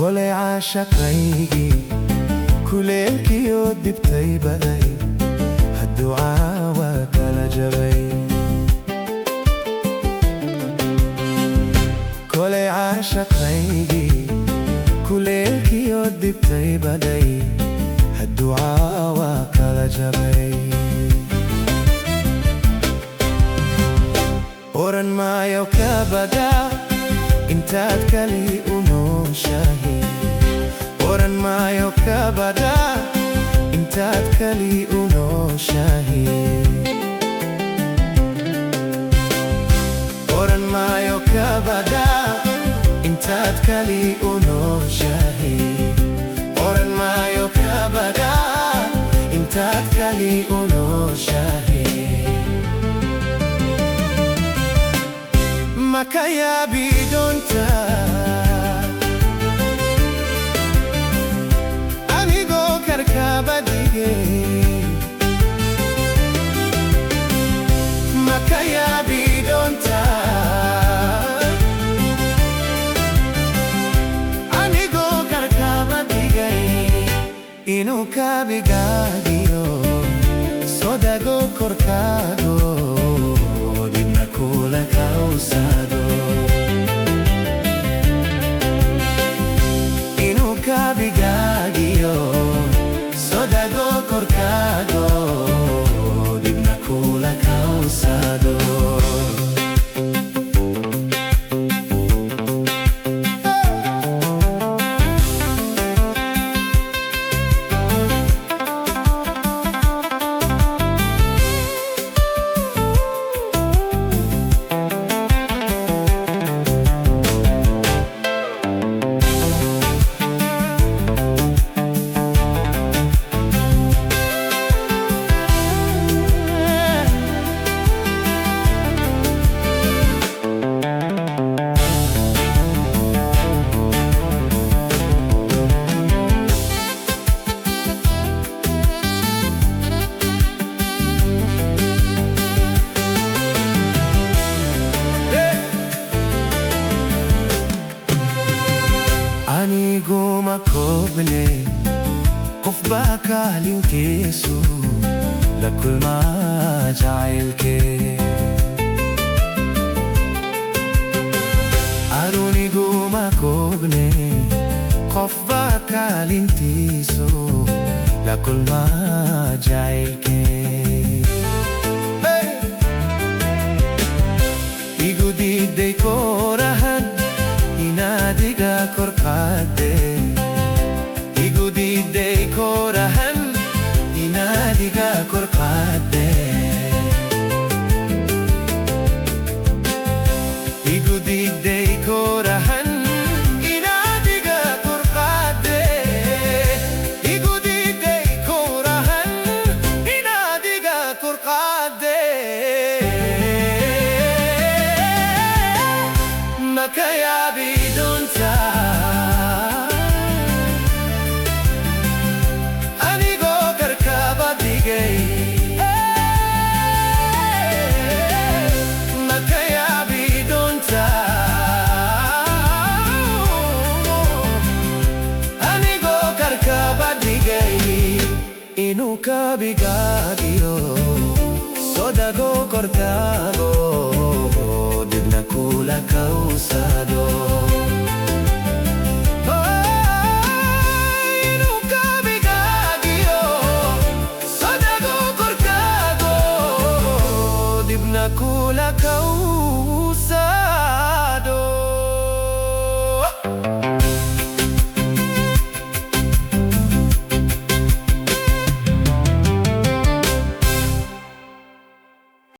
Kole aashaq qaygi kuleelkiyo dibtay baday hadduu caawa kala jabay Kole aashaq qaygi kuleelkiyo dibtay baday hadduu caawa kala jabay Oran maayo ka badaa intaad kali u nooshahay Oran maayo ka badaa intaad kali u nooshahay Oran maayo ka badaa intaad kali u nooshahay Oran maayo ka badaa intaad kali u nooshahay Makayaabi doonta anigoo karkaaba dhigay Makayaabi doonta anigoo karkaaba dhigay inuu kaabigaagiyo sodago korkaago dibna kula kausado inuu kaabigaagiyo sodago korkaago dibna kula kausado Aniguma koble qof baa kaalintiisu la kulmaa jacaylkee Aniguma koble qof baa kaalintiisu la kulmaa jacaylkee Igu diiday koorahan inaadiga korkaade igu diiday koorahan inaadiga korkaade igu diiday koorahan inaadiga korkaade igu diiday koorahan inaadiga korkaade Makayaabi doonta anigoo karkaaba dhigay Makayaabi doonta anigoo karkaaba dhigay inuu kaabigaagiyo sodago korkaago dibna kula kausado inuu kaabigaagiyo sodago korkaago dibna kula kausado